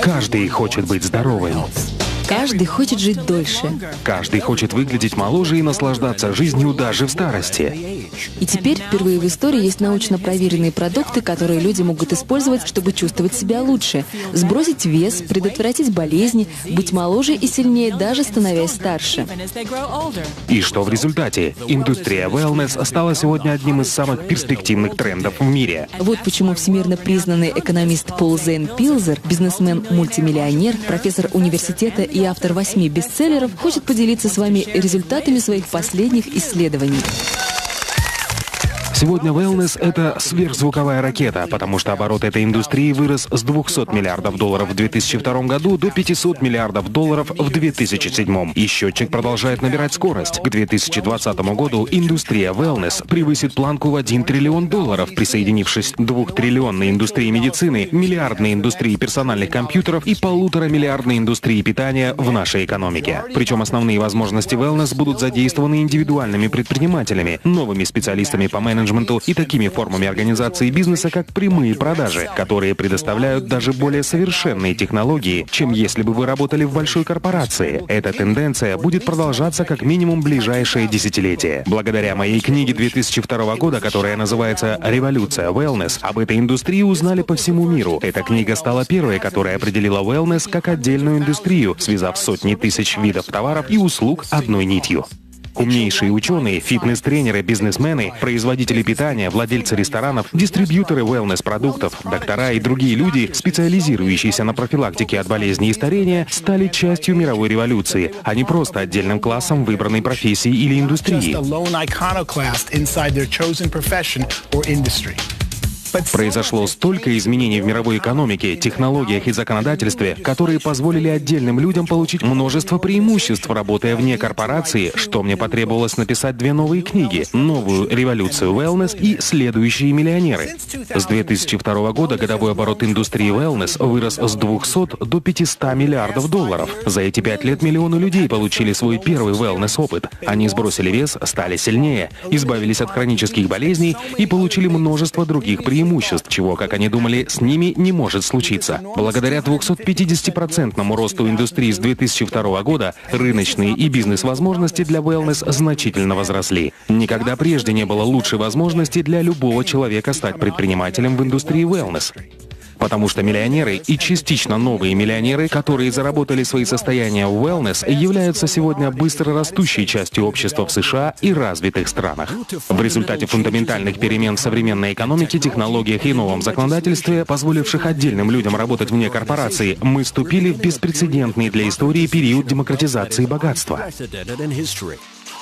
Каждый хочет быть здоровым. Каждый хочет жить дольше. Каждый хочет выглядеть моложе и наслаждаться жизнью даже в старости. И теперь впервые в истории есть научно проверенные продукты, которые люди могут использовать, чтобы чувствовать себя лучше, сбросить вес, предотвратить болезни, быть моложе и сильнее, даже становясь старше. И что в результате? Индустрия wellness стала сегодня одним из самых перспективных трендов в мире. Вот почему всемирно признанный экономист Пол Зейн Пилзер, бизнесмен-мультимиллионер, профессор университета и автор 8 бестселлеров, хочет поделиться с вами результатами своих последних исследований. Сегодня wellness — это сверхзвуковая ракета, потому что оборот этой индустрии вырос с $200 миллиардов в 2002 году до $500 миллиардов в 2007. И счетчик продолжает набирать скорость. К 2020 году индустрия wellness превысит планку в $1 триллион, присоединившись к 2-триллионной индустрии медицины, миллиардной индустрии персональных компьютеров и 1,5-миллиардной индустрии питания в нашей экономике. Причем основные возможности wellness будут задействованы индивидуальными предпринимателями, новыми специалистами по менеджменту и такими формами организации бизнеса, как прямые продажи, которые предоставляют даже более совершенные технологии, чем если бы вы работали в большой корпорации. Эта тенденция будет продолжаться как минимум ближайшее десятилетие. Благодаря моей книге 2002 года, которая называется «Революция wellness», об этой индустрии узнали по всему миру. Эта книга стала первой, которая определила wellness как отдельную индустрию, связав сотни тысяч видов товаров и услуг одной нитью. Умнейшие ученые, фитнес-тренеры, бизнесмены, производители питания, владельцы ресторанов, дистрибьюторы wellness-продуктов, доктора и другие люди, специализирующиеся на профилактике от болезней и старения, стали частью мировой революции, а не просто отдельным классом выбранной профессии или индустрии. Произошло столько изменений в мировой экономике, технологиях и законодательстве, которые позволили отдельным людям получить множество преимуществ, работая вне корпорации, что мне потребовалось написать 2 новые книги: «Новую революцию wellness» и «Следующие миллионеры». С 2002 года годовой оборот индустрии wellness вырос с 200 до $500 миллиардов. За эти 5 лет миллионы людей получили свой первый wellness-опыт. Они сбросили вес, стали сильнее, избавились от хронических болезней и получили множество других преимуществ, чего, как они думали, с ними не может случиться. Благодаря 250% росту индустрии с 2002 года рыночные и бизнес-возможности для wellness значительно возросли. Никогда прежде не было лучшей возможности для любого человека стать предпринимателем в индустрии wellness. Потому что миллионеры и частично новые миллионеры, которые заработали свои состояния в wellness, являются сегодня быстро растущей частью общества в США и развитых странах. В результате фундаментальных перемен в современной экономике, технологиях и новом законодательстве, позволивших отдельным людям работать вне корпорации, мы вступили в беспрецедентный для истории период демократизации богатства.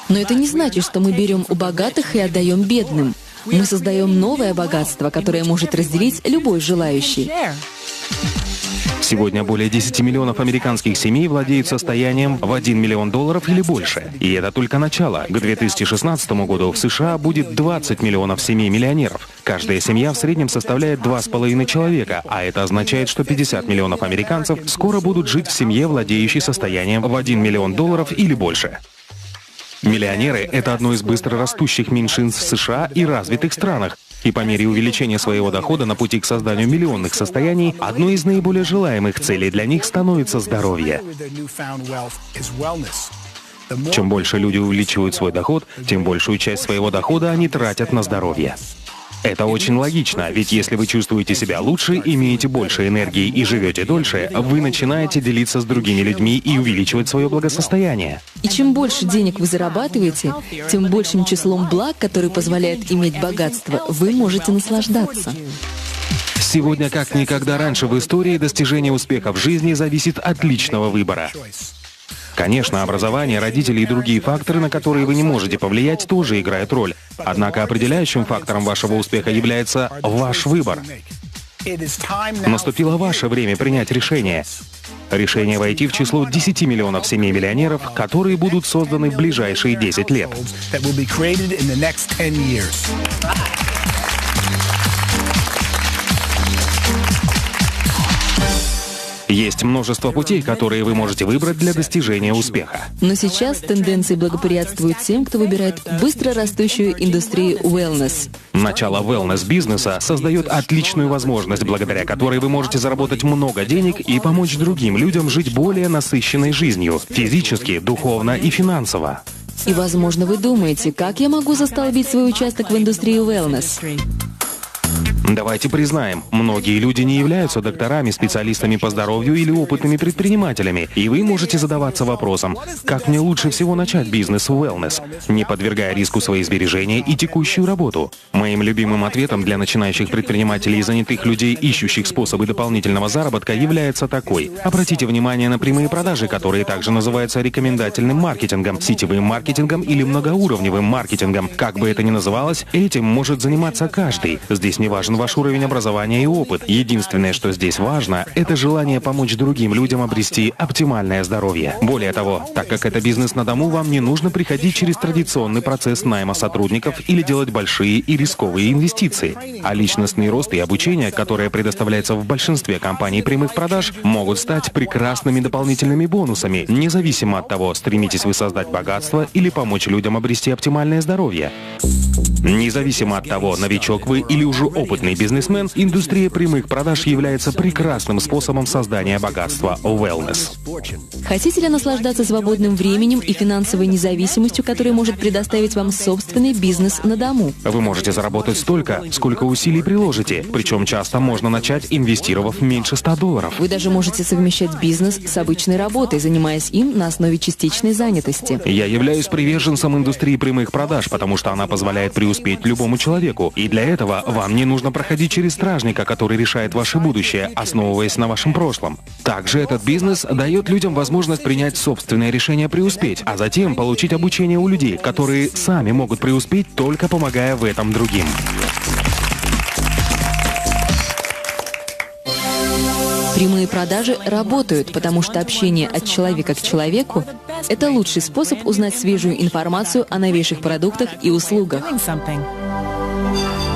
Но это не значит, что мы берем у богатых и отдаем бедным. Мы создаем новое богатство, которое может разделить любой желающий. Сегодня более 10 миллионов американских семей владеют состоянием в $1 миллион или больше. И это только начало. К 2016 году в США будет 20 миллионов семей-миллионеров. Каждая семья в среднем составляет 2,5 человека, а это означает, что 50 миллионов американцев скоро будут жить в семье, владеющей состоянием в $1 миллион или больше. Миллионеры — это одно из быстро растущих меньшинств в США и развитых странах. И по мере увеличения своего дохода на пути к созданию миллионных состояний, одной из наиболее желаемых целей для них становится здоровье. Чем больше люди увеличивают свой доход, тем большую часть своего дохода они тратят на здоровье. Это очень логично, ведь если вы чувствуете себя лучше, имеете больше энергии и живете дольше, вы начинаете делиться с другими людьми и увеличивать свое благосостояние. И чем больше денег вы зарабатываете, тем большим числом благ, которые позволяют иметь богатство, вы можете наслаждаться. Сегодня, как никогда раньше в истории, достижение успеха в жизни зависит от личного выбора. Конечно, образование, родители и другие факторы, на которые вы не можете повлиять, тоже играют роль. Однако определяющим фактором вашего успеха является ваш выбор. Наступило ваше время принять решение. Решение войти в число 10 миллионов семей-миллионеров, которые будут созданы в ближайшие 10 лет. Есть множество путей, которые вы можете выбрать для достижения успеха. Но сейчас тенденции благоприятствуют тем, кто выбирает быстро растущую индустрию wellness. Начало wellness-бизнеса создает отличную возможность, благодаря которой вы можете заработать много денег и помочь другим людям жить более насыщенной жизнью, физически, духовно и финансово. И, возможно, вы думаете, как я могу застолбить свой участок в индустрии wellness? Давайте признаем, многие люди не являются докторами, специалистами по здоровью или опытными предпринимателями, и вы можете задаваться вопросом, как мне лучше всего начать бизнес в wellness, не подвергая риску свои сбережения и текущую работу. Моим любимым ответом для начинающих предпринимателей и занятых людей, ищущих способы дополнительного заработка, является такой. Обратите внимание на прямые продажи, которые также называются рекомендательным маркетингом, сетевым маркетингом или многоуровневым маркетингом. Как бы это ни называлось, этим может заниматься каждый. Здесь не важен ваш уровень образования и опыт. Единственное, что здесь важно, это желание помочь другим людям обрести оптимальное здоровье. Более того, так как это бизнес на дому, вам не нужно приходить через традиционный процесс найма сотрудников или делать большие и рисковые инвестиции. А личностный рост и обучение, которое предоставляется в большинстве компаний прямых продаж, могут стать прекрасными дополнительными бонусами, независимо от того, стремитесь вы создать богатство или помочь людям обрести оптимальное здоровье. Независимо от того, новичок вы или уже опытный бизнесмен, индустрия прямых продаж является прекрасным способом создания богатства в wellness. Хотите ли наслаждаться свободным временем и финансовой независимостью, которую может предоставить вам собственный бизнес на дому? Вы можете заработать столько, сколько усилий приложите, причем часто можно начать, инвестировав меньше $100. Вы даже можете совмещать бизнес с обычной работой, занимаясь им на основе частичной занятости. Я являюсь приверженцем индустрии прямых продаж, потому что она позволяет преуспеть любому человеку. И для этого вам не нужно проходить через стражника, который решает ваше будущее, основываясь на вашем прошлом. Также этот бизнес дает людям возможность принять собственное решение преуспеть, а затем получить обучение у людей, которые сами могут преуспеть, только помогая в этом другим. Прямые продажи работают, потому что общение от человека к человеку – это лучший способ узнать свежую информацию о новейших продуктах и услугах.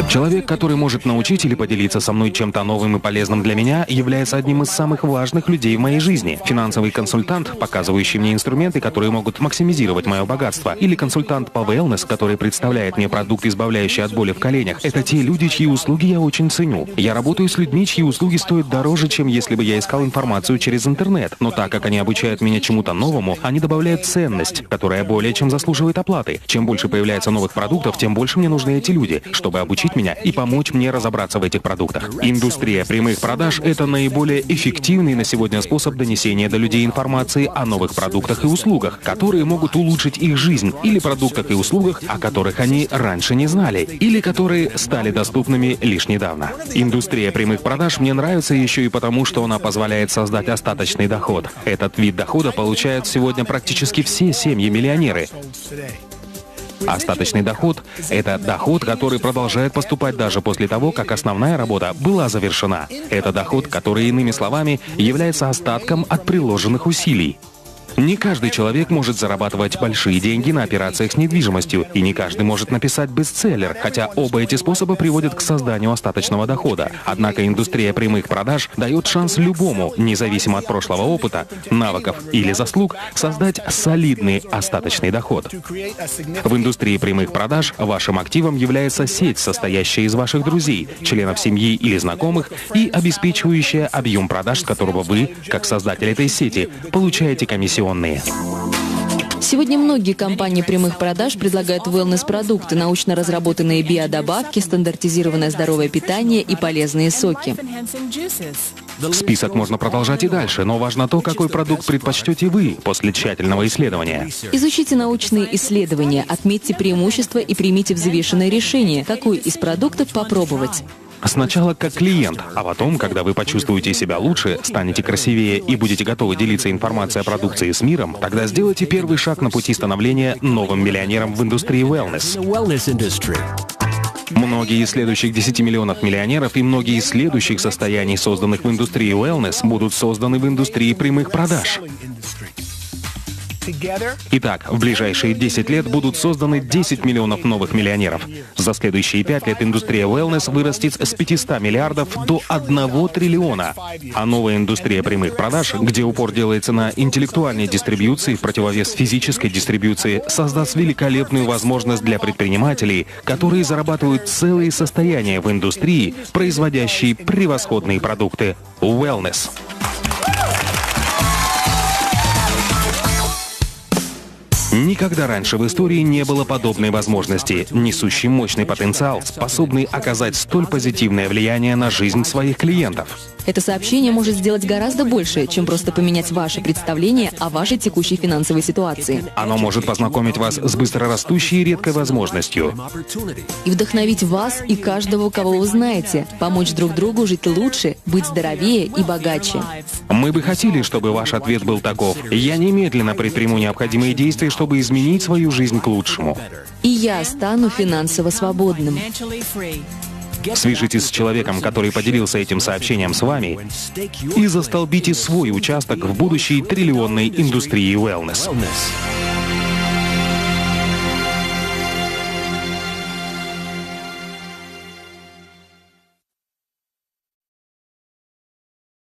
Человек, который может научить или поделиться со мной чем-то новым и полезным для меня, является одним из самых важных людей в моей жизни. Финансовый консультант, показывающий мне инструменты, которые могут максимизировать мое богатство, или консультант по wellness, который представляет мне продукт, избавляющий от боли в коленях, это те люди, чьи услуги я очень ценю. Я работаю с людьми, чьи услуги стоят дороже, чем если бы я искал информацию через интернет. Но так как они обучают меня чему-то новому, они добавляют ценность, которая более чем заслуживает оплаты. Чем больше появляется новых продуктов, тем больше мне нужны эти люди, чтобы обучить меня и помочь мне разобраться в этих продуктах. Индустрия прямых продаж – это наиболее эффективный на сегодня способ донесения до людей информации о новых продуктах и услугах, которые могут улучшить их жизнь, или продуктах и услугах, о которых они раньше не знали, или которые стали доступными лишь недавно. Индустрия прямых продаж мне нравится еще и потому, что она позволяет создать остаточный доход. Этот вид дохода получают сегодня практически все семьи-миллионеры. Остаточный доход – это доход, который продолжает поступать даже после того, как основная работа была завершена. Это доход, который, иными словами, является остатком от приложенных усилий. Не каждый человек может зарабатывать большие деньги на операциях с недвижимостью, и не каждый может написать бестселлер, хотя оба эти способа приводят к созданию остаточного дохода. Однако индустрия прямых продаж дает шанс любому, независимо от прошлого опыта, навыков или заслуг, создать солидный остаточный доход. В индустрии прямых продаж вашим активом является сеть, состоящая из ваших друзей, членов семьи или знакомых, и обеспечивающая объем продаж, с которого вы, как создатель этой сети, получаете комиссионные. Сегодня многие компании прямых продаж предлагают wellness-продукты, научно разработанные биодобавки, стандартизированное здоровое питание и полезные соки. Список можно продолжать и дальше, но важно то, какой продукт предпочтете вы после тщательного исследования. Изучите научные исследования, отметьте преимущества и примите взвешенное решение, какой из продуктов попробовать. Сначала как клиент, а потом, когда вы почувствуете себя лучше, станете красивее и будете готовы делиться информацией о продукции с миром, тогда сделайте первый шаг на пути становления новым миллионером в индустрии wellness. Многие из следующих 10 миллионов миллионеров и многие из следующих состояний, созданных в индустрии wellness, будут созданы в индустрии прямых продаж. Итак, в ближайшие 10 лет будут созданы 10 миллионов новых миллионеров. За следующие 5 лет индустрия wellness вырастет с 500 миллиардов до 1 триллиона. А новая индустрия прямых продаж, где упор делается на интеллектуальной дистрибьюции в противовес физической дистрибьюции, создаст великолепную возможность для предпринимателей, которые зарабатывают целые состояния в индустрии, производящей превосходные продукты. Wellness. Никогда раньше в истории не было подобной возможности, несущей мощный потенциал, способный оказать столь позитивное влияние на жизнь своих клиентов. Это сообщение может сделать гораздо больше, чем просто поменять ваше представление о вашей текущей финансовой ситуации. Оно может познакомить вас с быстрорастущей и редкой возможностью. И вдохновить вас и каждого, кого вы знаете, помочь друг другу жить лучше, быть здоровее и богаче. Мы бы хотели, чтобы ваш ответ был таков: я немедленно предприму необходимые действия, чтобы изменить свою жизнь к лучшему. И я стану финансово свободным. Свяжитесь с человеком, который поделился этим сообщением с вами, и застолбите свой участок в будущей триллионной индустрии wellness.